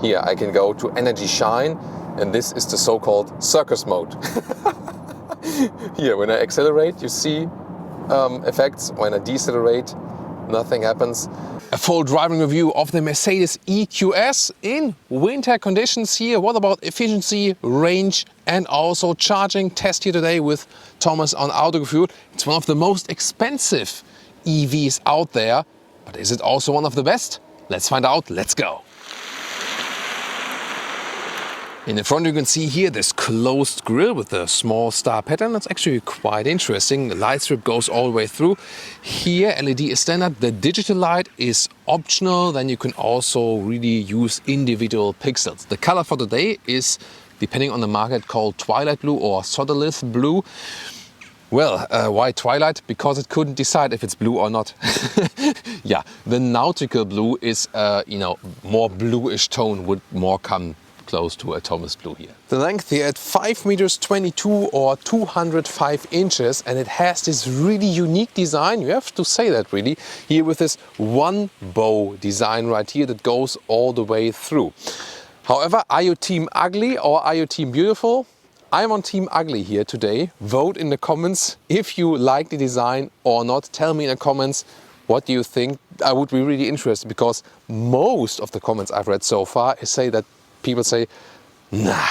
Here I can go to energy shine, and this is the so-called circus mode. Here, when I accelerate, you see effects. When I decelerate, nothing happens. A full driving review of the Mercedes EQS in winter conditions here. What about efficiency, range and also charging? Test here today with Thomas on Autogefühlt. It's one of the most expensive EVs out there, but is it also one of the best? Let's find out. Let's go. In the front you can see here this closed grille with a small star pattern. That's actually quite interesting. The light strip goes all the way through. Here LED is standard. The digital light is optional. Then you can also really use individual pixels. The color for today is, depending on the market, called Twilight Blue or Sodalith Blue. Well, why Twilight? Because it couldn't decide if it's blue or not. Yeah, the nautical blue is, more bluish tone, would more come close to a Thomas Blue here. The length here at 5 meters 22 or 205 inches, and it has this really unique design. You have to say that really. Here with this one bow design right here that goes all the way through. However, are you team ugly or are you team beautiful? I'm on team ugly here today. Vote in the comments if you like the design or not. Tell me in the comments what do you think. I would be really interested, because most of the comments I've read so far say that people say, nah,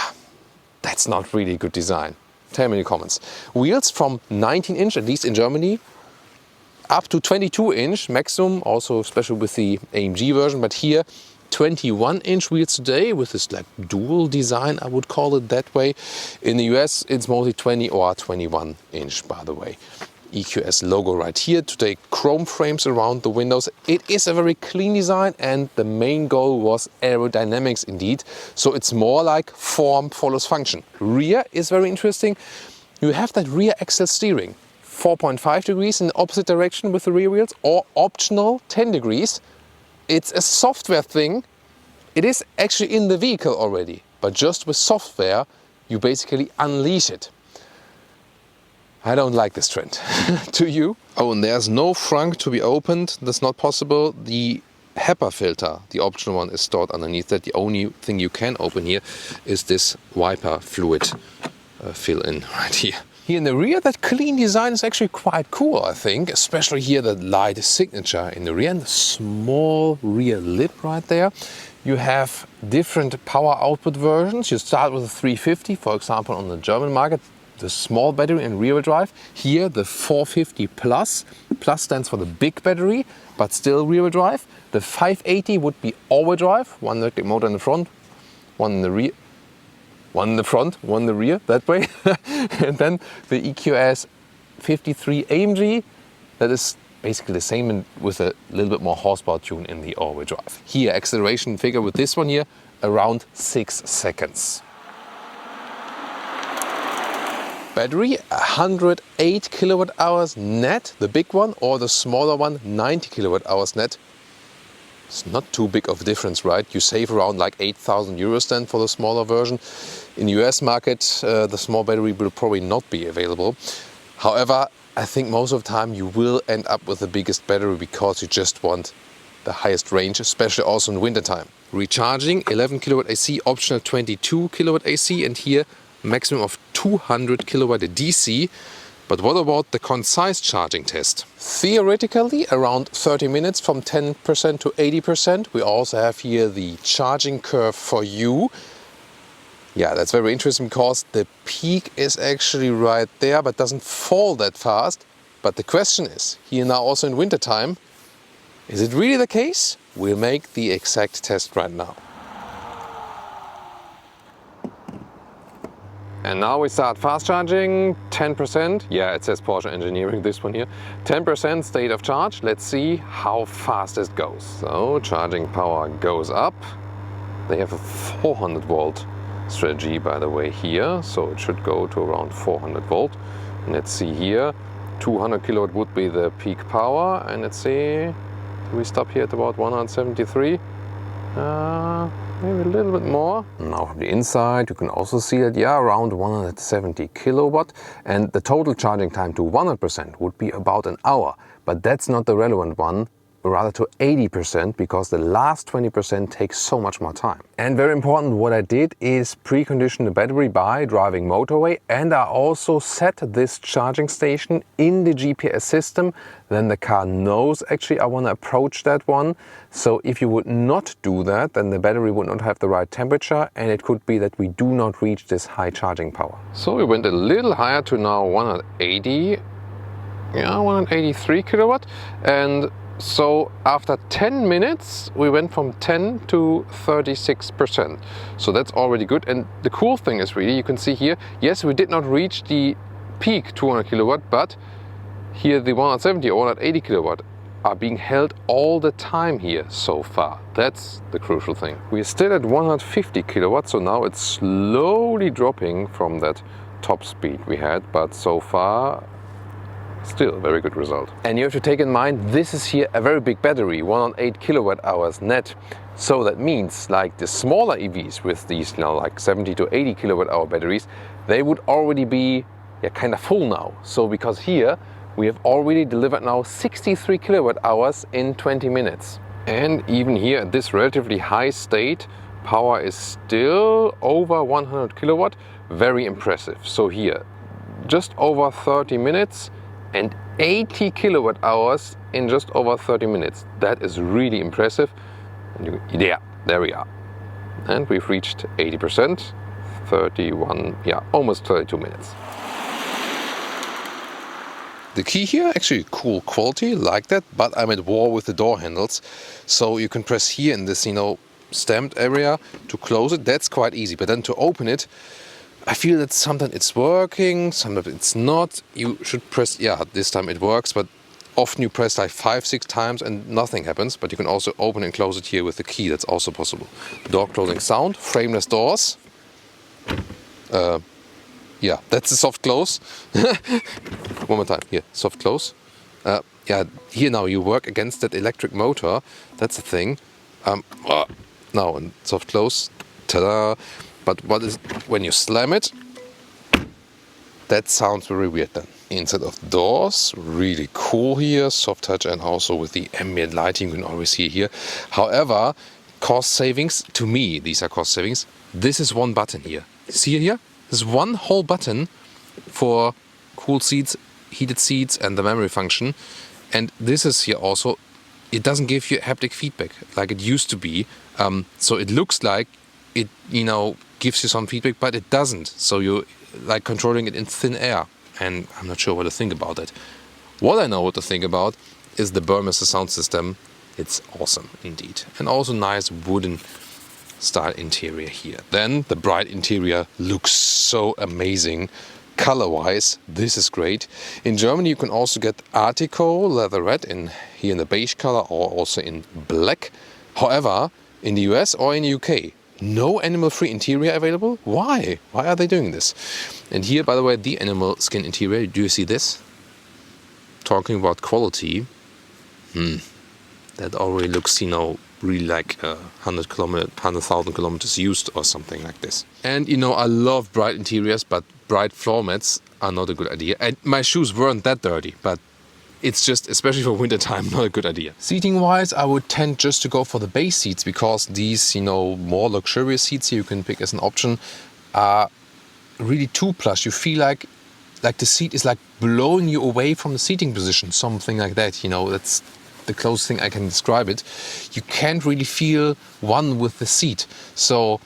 that's not really good design. Tell me in the comments. Wheels from 19 inch, at least in Germany, up to 22 inch maximum, also especially with the AMG version, but here 21 inch wheels today with this like dual design, I would call it that way. In the US it's mostly 20 or 21 inch, by the way. EQS logo right here. Today chrome frames around the windows. It is a very clean design, and the main goal was aerodynamics indeed. So it's more like form follows function. Rear is very interesting. You have that rear axle steering. 4.5 degrees in the opposite direction with the rear wheels, or optional 10 degrees. It's a software thing. It is actually in the vehicle already, but just with software you basically unleash it. I don't like this trend. Do you? Oh, and there's no frunk to be opened. That's not possible. The HEPA filter, the optional one, is stored underneath that. The only thing you can open here is this wiper fluid fill-in right here. Here in the rear, that clean design is actually quite cool, I think. Especially here, the light signature in the rear and the small rear lip right there. You have different power output versions. You start with a 350, for example, on the German market. The small battery and rear-wheel drive. Here the 450 plus. Plus stands for the big battery, but still rear-wheel drive. The 580 would be all-wheel drive. One electric motor in the front, one in the rear. One in the front, one in the rear, that way. And then the EQS 53 AMG. That is basically the same with a little bit more horsepower tune in the all-wheel drive. Here, acceleration figure with this one here, around 6 seconds. Battery 108 kilowatt hours net, the big one, or the smaller one 90 kilowatt hours net. It's not too big of a difference, right? You save around like 8,000 euros then for the smaller version. In the US market, the small battery will probably not be available. However, I think most of the time you will end up with the biggest battery because you just want the highest range, especially also in winter time. Recharging 11 kilowatt AC, optional 22 kilowatt AC, and here maximum of 200 kilowatt DC. But what about the concise charging test? Theoretically around 30 minutes from 10% to 80%. We also have here the charging curve for you. Yeah, that's very interesting because the peak is actually right there but doesn't fall that fast. But the question is, here now also in winter time, is it really the case? We'll make the exact test right now. And now we start fast charging, 10%. Yeah, it says Porsche Engineering, this one here. 10% state of charge. Let's see how fast it goes. So charging power goes up. They have a 400 volt strategy, by the way, here. So it should go to around 400 volt. And let's see here, 200 kilowatt would be the peak power. And let's see, we stop here at about 173. Maybe a little bit more. Now from the inside you can also see that, yeah, around 170 kilowatt, and the total charging time to 100% would be about an hour. But that's not the relevant one. rather to 80% because the last 20% takes so much more time. And very important, what I did is precondition the battery by driving motorway, and I also set this charging station in the GPS system. Then the car knows actually I want to approach that one. So if you would not do that, then the battery would not have the right temperature, and it could be that we do not reach this high charging power. So we went a little higher to now 180, 183 kilowatt, and so after 10 minutes we went from 10 to 36%. So that's already good. And the cool thing is really, you can see here, yes, we did not reach the peak 200 kilowatt, but here the 170 or 180 kilowatt are being held all the time here so far. That's the crucial thing. We're still at 150 kilowatts, so now it's slowly dropping from that top speed we had, but so far still a very good result. And you have to take in mind, this is here a very big battery, 108 kilowatt hours net. So that means like the smaller EVs with these now like 70 to 80 kilowatt hour batteries, they would already be kind of full now. So because here we have already delivered now 63 kilowatt hours in 20 minutes. And even here at this relatively high state, power is still over 100 kilowatt, very impressive. So here, just over 30 minutes and 80 kilowatt hours in just over 30 minutes. That is really impressive. And there we are. And we've reached 80%, 31, almost 32 minutes. The key here, actually cool quality, like that, but I'm at war with the door handles. So you can press here in this, stamped area to close it. That's quite easy, but then to open it, I feel that sometimes it's working, sometimes it's not. You should press, this time it works, but often you press like 5-6 times and nothing happens. But you can also open and close it here with the key, that's also possible. Door closing sound, frameless doors. That's a soft close. One more time, here, soft close. Here now you work against that electric motor, that's the thing. Now, and soft close, ta-da. But what is, when you slam it, that sounds very weird then. Inside of doors, really cool here, soft touch, and also with the ambient lighting you can always see here. However, cost savings, to me, these are cost savings. This is one button here. See here? There's one whole button for cool seats, heated seats, and the memory function. And this is here also, it doesn't give you haptic feedback like it used to be. So it looks like it, gives you some feedback, but it doesn't. So you're like controlling it in thin air. And I'm not sure what to think about that. What I know what to think about is the Burmester sound system. It's awesome indeed. And also nice wooden style interior here. Then the bright interior looks so amazing. Color-wise, this is great. In Germany you can also get Artico leather red here in the beige color, or also in black. However, in the US or in the UK, no animal-free interior available? Why? Why are they doing this? And here, by the way, the animal skin interior, do you see this? Talking about quality, that already looks, really like 100,000 kilometers used or something like this. And I love bright interiors, but bright floor mats are not a good idea. And my shoes weren't that dirty, but it's just, especially for winter time, not a good idea. Seating wise, I would tend just to go for the base seats, because these, more luxurious seats here you can pick as an option are really too plush. You feel like the seat is like blowing you away from the seating position, something like that. That's the closest thing I can describe it. You can't really feel one with the seat. So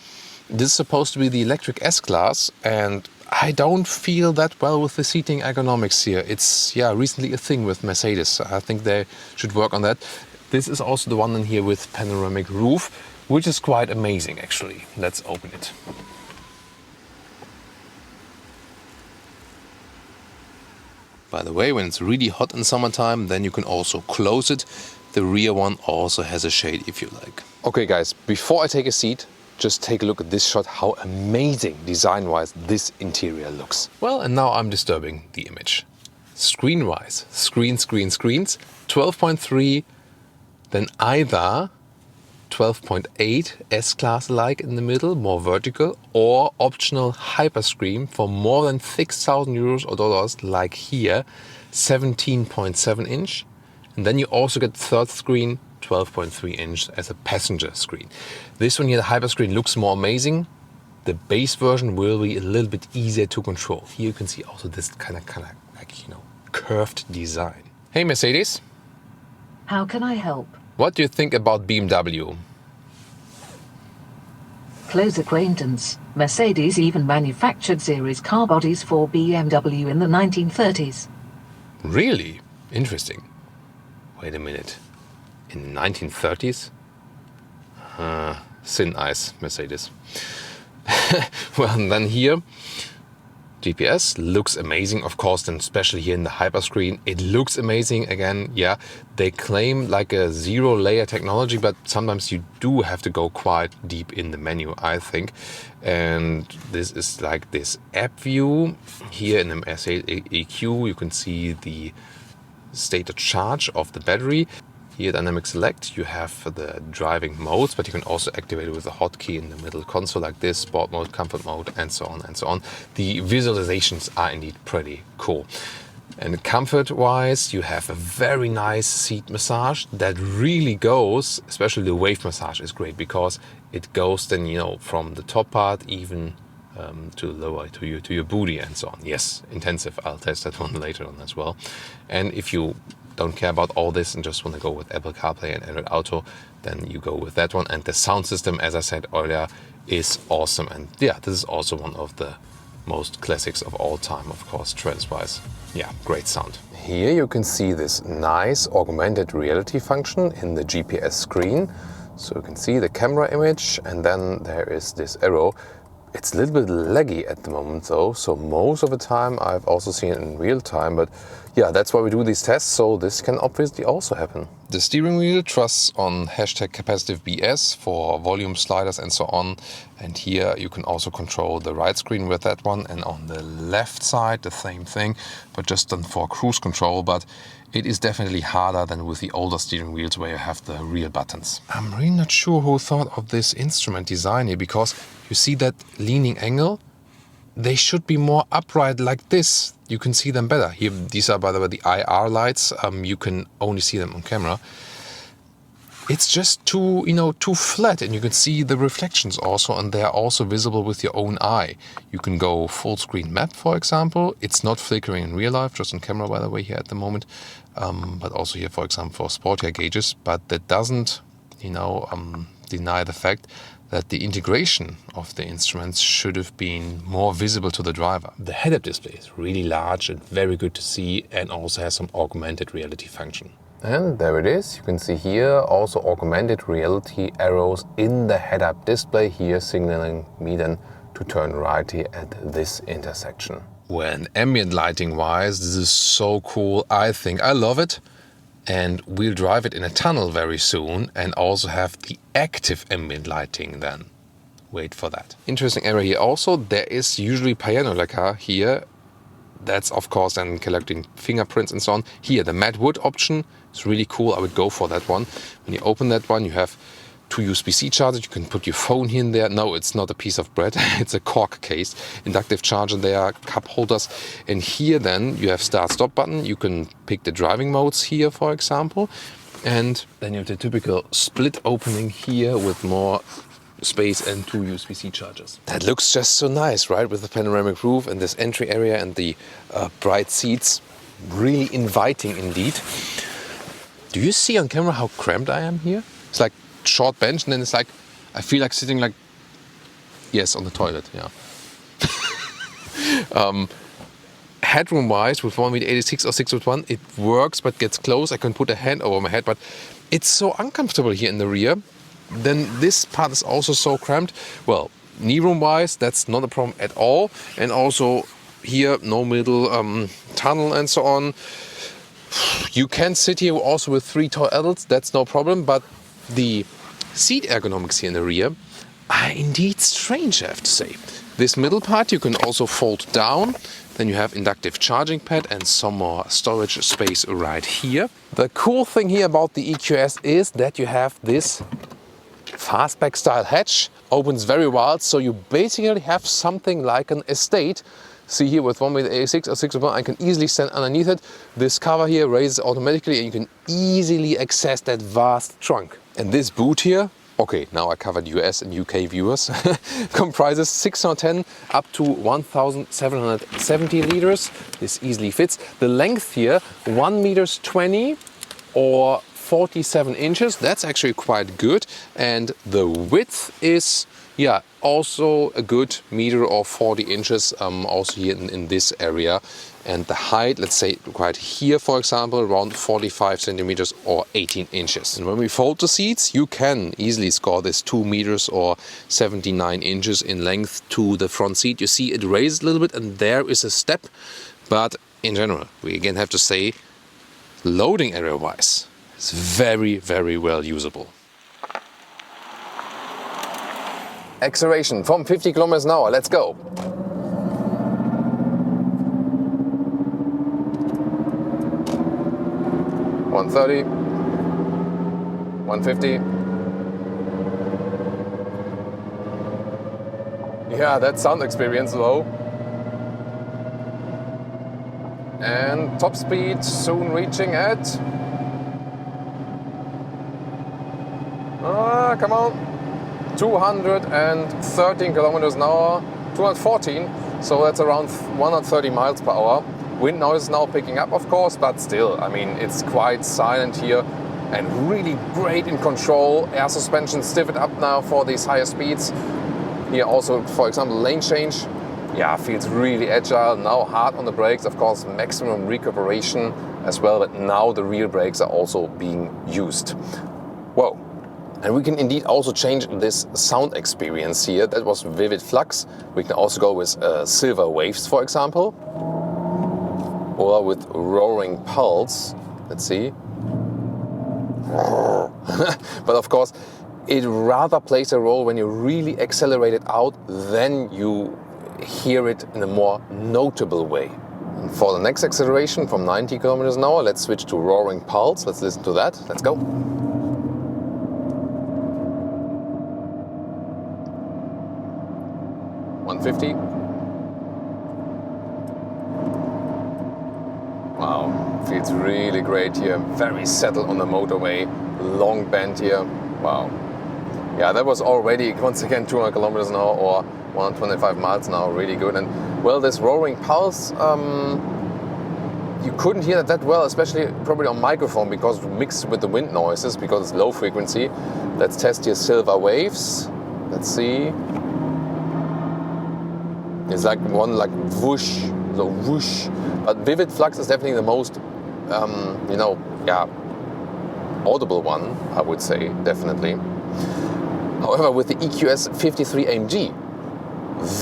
this is supposed to be the electric S-Class, and I don't feel that well with the seating ergonomics here. It's recently a thing with Mercedes. I think they should work on that. This is also the one in here with panoramic roof, which is quite amazing actually. Let's open it. By the way, when it's really hot in summertime, then you can also close it. The rear one also has a shade if you like. Okay guys, before I take a seat, just take a look at this shot, how amazing design-wise this interior looks. Well, and now I'm disturbing the image. Screen-wise, screens, 12.3, then either 12.8 S-Class like in the middle, more vertical, or optional hyperscreen for more than 6,000 euros or dollars like here, 17.7 inch. And then you also get the third screen, 12.3 inch as a passenger screen. This one here, the hyperscreen, looks more amazing. The base version will be a little bit easier to control. Here you can see also this kind of like, you know, curved design. Hey Mercedes. How can I help? What do you think about BMW? Close acquaintance. Mercedes even manufactured series car bodies for BMW in the 1930s. Really? Interesting. Wait a minute. In the 1930s? Thin ice, Mercedes. Well, and then here, GPS looks amazing, of course, then especially here in the hyperscreen. It looks amazing again. Yeah, they claim like a zero-layer technology, but sometimes you do have to go quite deep in the menu, I think. And this is like this app view. Here in the EQ, you can see the state of charge of the battery. Here, dynamic select, you have the driving modes, but you can also activate it with a hotkey in the middle console like this, sport mode, comfort mode, and so on and so on. The visualizations are indeed pretty cool. And comfort-wise, you have a very nice seat massage that really goes, especially the wave massage is great because it goes then, you know, from the top part even to lower to your booty and so on. Yes, intensive. I'll test that one later on as well. And if you don't care about all this and just want to go with Apple CarPlay and Android Auto, then you go with that one. And the sound system, as I said earlier, is awesome. And yeah, this is also one of the most classics of all time, of course, trends-wise. Yeah, great sound. Here you can see this nice augmented reality function in the GPS screen. So you can see the camera image, and then there is this arrow. It's a little bit laggy at the moment though, so most of the time I've also seen it in real time, but yeah, that's why we do these tests, so this can obviously also happen. The steering wheel trusts on #capacitive BS for volume sliders and so on, and here you can also control the right screen with that one, and on the left side the same thing, but just done for cruise control, but it is definitely harder than with the older steering wheels where you have the real buttons. I'm really not sure who thought of this instrument design here, because you see that leaning angle? They should be more upright like this. You can see them better. Here, these are, by the way, the IR lights. You can only see them on camera. It's just too flat, and you can see the reflections also, and they are also visible with your own eye. You can go full screen map, for example. It's not flickering in real life, just on camera, by the way, here at the moment. But also here, for example, for sportier gauges. But that doesn't, deny the fact that the integration of the instruments should have been more visible to the driver. The head-up display is really large and very good to see, and also has some augmented reality function. And there it is. You can see here also augmented reality arrows in the head-up display, here signaling me then to turn right here at this intersection. When ambient lighting wise, this is so cool. I think I love it. And we'll drive it in a tunnel very soon and also have the active ambient lighting then. Wait for that. Interesting area here also, there is usually piano lacquer here. That's of course then collecting fingerprints and so on. Here the matte wood option is really cool. I would go for that one. When you open that one, you have two USB-C chargers. You can put your phone in there. No, it's not a piece of bread. It's a cork case. Inductive charger there, cup holders. And here then you have start-stop button. You can pick the driving modes here, for example. And then you have the typical split opening here with more space and two USB-C chargers. That looks just so nice, right? With the panoramic roof and this entry area and the bright seats. Really inviting indeed. Do you see on camera how cramped I am here? It's like short bench, and then it's like I feel like sitting like on the toilet. Yeah. Headroom wise, with 1.86 or 6'1", it works but gets close. I can put a hand over my head, but it's so uncomfortable here in the rear. Then this part is also so cramped. Well, knee room wise, that's not a problem at all. And also here, no middle tunnel and so on. You can sit here also with 3 tall adults, that's no problem, but the seat ergonomics here in the rear are indeed strange, I have to say. This middle part you can also fold down. Then you have inductive charging pad and some more storage space right here. The cool thing here about the EQS is that you have this fastback style hatch. Opens very wide, so you basically have something like an estate See here with 1.86 or 6.1, I can easily stand underneath it. This cover here raises automatically and you can easily access that vast trunk. And this boot here, okay, now I covered US and UK viewers, comprises 610 up to 1,770 liters. This easily fits. The length here, 1 meters 20 or 47 inches. That's actually quite good. And the width is, yeah, also a good meter or 40 inches, also here in this area. And the height, let's say right here, for example, around 45 centimeters or 18 inches. And when we fold the seats, you can easily score this 2 meters or 79 inches in length to the front seat. You see it raises a little bit and there is a step. But in general, we again have to say, loading area wise, it's very, very well usable. Acceleration from 50 kilometers an hour. Let's go. $130, $150. Yeah, that sound experience low. And top speed soon reaching at... come on. 213 kilometers an hour. 214. So that's around 130 miles per hour. Wind noise is now picking up, of course, but still, I mean, it's quite silent here and really great in control. Air suspension stiffened up now for these higher speeds. Here also, for example, lane change. Yeah, feels really agile. Now hard on the brakes, of course, maximum recuperation as well, but now the rear brakes are also being used. Whoa. And we can indeed also change this sound experience here. That was Vivid Flux. We can also go with Silver Waves, for example. Or with Roaring Pulse. Let's see. But of course, it rather plays a role when you really accelerate it out, then you hear it in a more notable way. And for the next acceleration from 90 kilometers an hour, let's switch to Roaring Pulse. Let's listen to that. Let's go. 150. Wow, feels really great here. Very settled on the motorway. Long bend here. Wow. Yeah, that was already, once again, 200 kilometers an hour or 125 miles an hour. Really good. And well, this Roaring Pulse, you couldn't hear that well, especially probably on microphone because mixed with the wind noises because it's low frequency. Let's test here Silver Waves. Let's see. It's like one like whoosh, so whoosh. But Vivid Flux is definitely the most, audible one, I would say, definitely. However, with the EQS 53 AMG,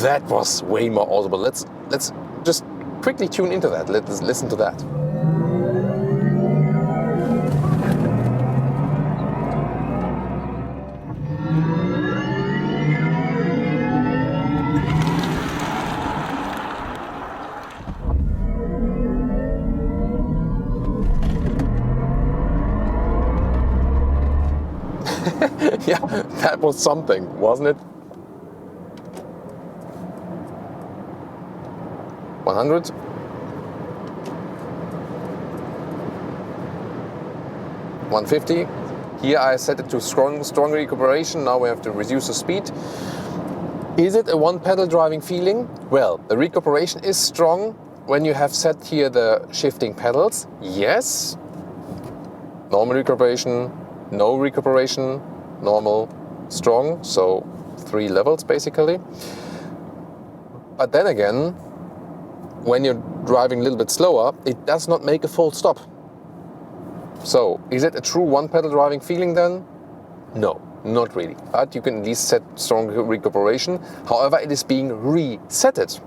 that was way more audible. Let's just quickly tune into that. Let's listen to that. Yeah, that was something, wasn't it? 100. $150. Here I set it to strong recuperation. Now we have to reduce the speed. Is it a one-pedal driving feeling? Well, the recuperation is strong when you have set here the shifting pedals. Yes. Normal recuperation, no recuperation, normal, strong. So 3 levels basically. But then again, when you're driving a little bit slower, it does not make a full stop. So, is it a true one-pedal driving feeling then? No, not really. But you can at least set strong recuperation. However, it is being resetted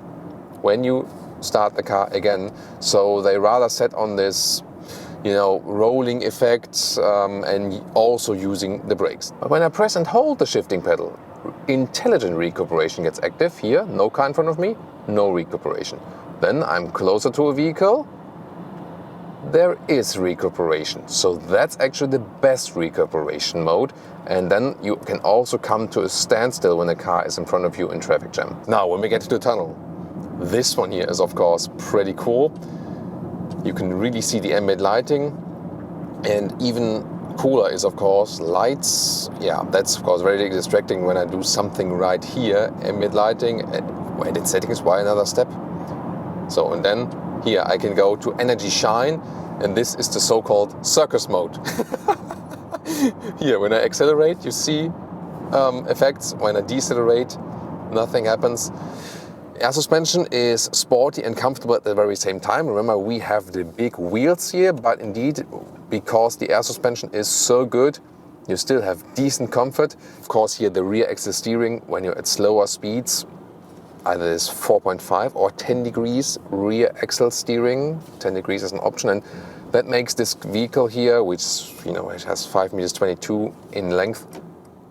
when you start the car again. So they rather set on this, rolling effects and also using the brakes. But when I press and hold the shifting pedal, intelligent recuperation gets active. Here, no car in front of me, no recuperation. Then I'm closer to a vehicle, there is recuperation. So that's actually the best recuperation mode. And then you can also come to a standstill when the car is in front of you in traffic jam. Now, when we get to the tunnel, This one here is of course pretty cool. You can really see the ambient lighting, and even cooler is of course lights. Yeah, that's of course very distracting when I do something right here. Ambient lighting, edit settings, why another step? So, and then here I can go to energy shine, and this is the so-called circus mode. Here when I accelerate you see effects, when I decelerate nothing happens. Air suspension is sporty and comfortable at the very same time. Remember, we have the big wheels here, but indeed, because the air suspension is so good, you still have decent comfort. Of course, here the rear axle steering, when you're at slower speeds, either is 4.5 or 10 degrees rear axle steering. 10 degrees is an option, and that makes this vehicle here, which it has 5 meters 22 in length,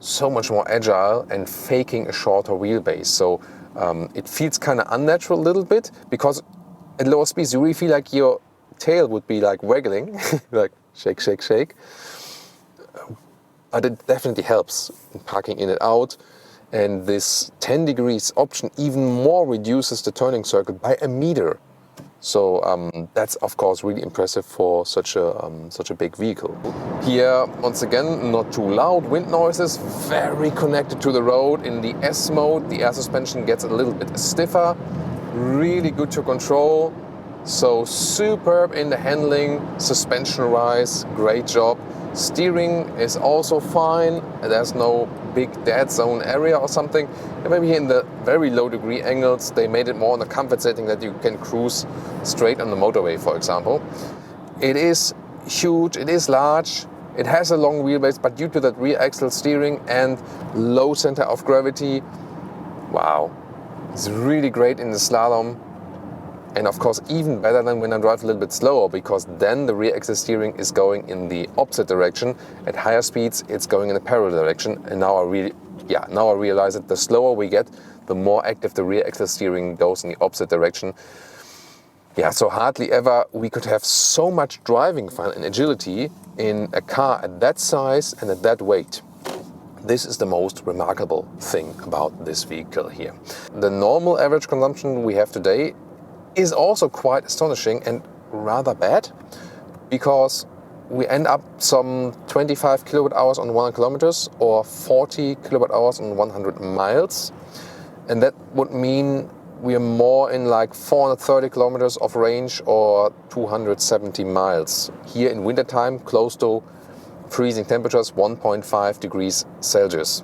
so much more agile and faking a shorter wheelbase. So it feels kind of unnatural a little bit, because at lower speeds you really feel like your tail would be like waggling, like shake, shake, shake. But it definitely helps in parking in and out. And this 10 degrees option even more reduces the turning circle by 1 meter. So that's of course really impressive for such a big vehicle. Here, once again, not too loud wind noises, very connected to the road. In the S mode, the air suspension gets a little bit stiffer, really good to control. So superb in the handling, suspension rise, great job. Steering is also fine, there's no big dead zone area or something. And maybe in the very low degree angles they made it more in the comfort setting that you can cruise straight on the motorway, for example. It is huge, it is large, it has a long wheelbase, but due to that rear axle steering and low center of gravity, wow, it's really great in the slalom. And of course even better than when I drive a little bit slower, because then the rear axle steering is going in the opposite direction. At higher speeds it's going in a parallel direction, and now I realize that the slower we get, the more active the rear axle steering goes in the opposite direction. Yeah, so hardly ever we could have so much driving fun and agility in a car at that size and at that weight. This is the most remarkable thing about this vehicle here. The normal average consumption we have today is also quite astonishing and rather bad, because we end up some 25 kilowatt hours on 100 kilometers or 40 kilowatt hours on 100 miles. And that would mean we are more in like 430 kilometers of range or 270 miles. Here in wintertime, close to freezing temperatures, 1.5 degrees Celsius.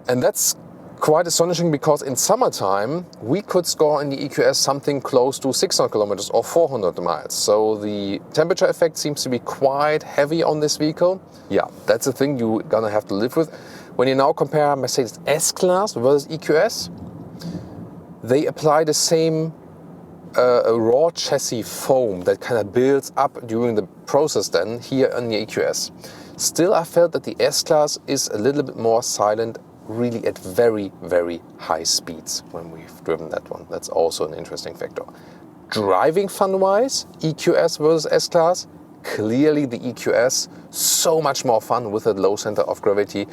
And that's quite astonishing, because in summertime we could score in the EQS something close to 600 kilometers or 400 miles. So the temperature effect seems to be quite heavy on this vehicle. Yeah, that's a thing you're gonna have to live with. When you now compare Mercedes S-Class versus EQS, they apply the same raw chassis foam that kind of builds up during the process then here on the EQS. Still, I felt that the S-Class is a little bit more silent, really at very, very high speeds when we've driven that one. That's also an interesting factor. Driving fun-wise, EQS versus S-Class, clearly the EQS, so much more fun with a low center of gravity.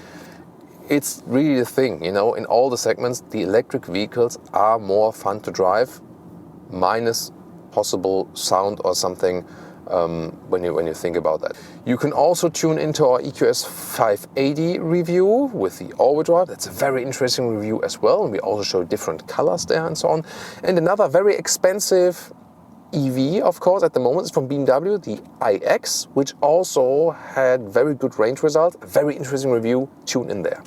It's really the thing, in all the segments, the electric vehicles are more fun to drive, minus possible sound or something. When you think about that. You can also tune into our EQS 580 review with the all-wheel drive. That's a very interesting review as well, and we also show different colors there and so on. And another very expensive EV, of course, at the moment is from BMW, the iX, which also had very good range results. A very interesting review. Tune in there.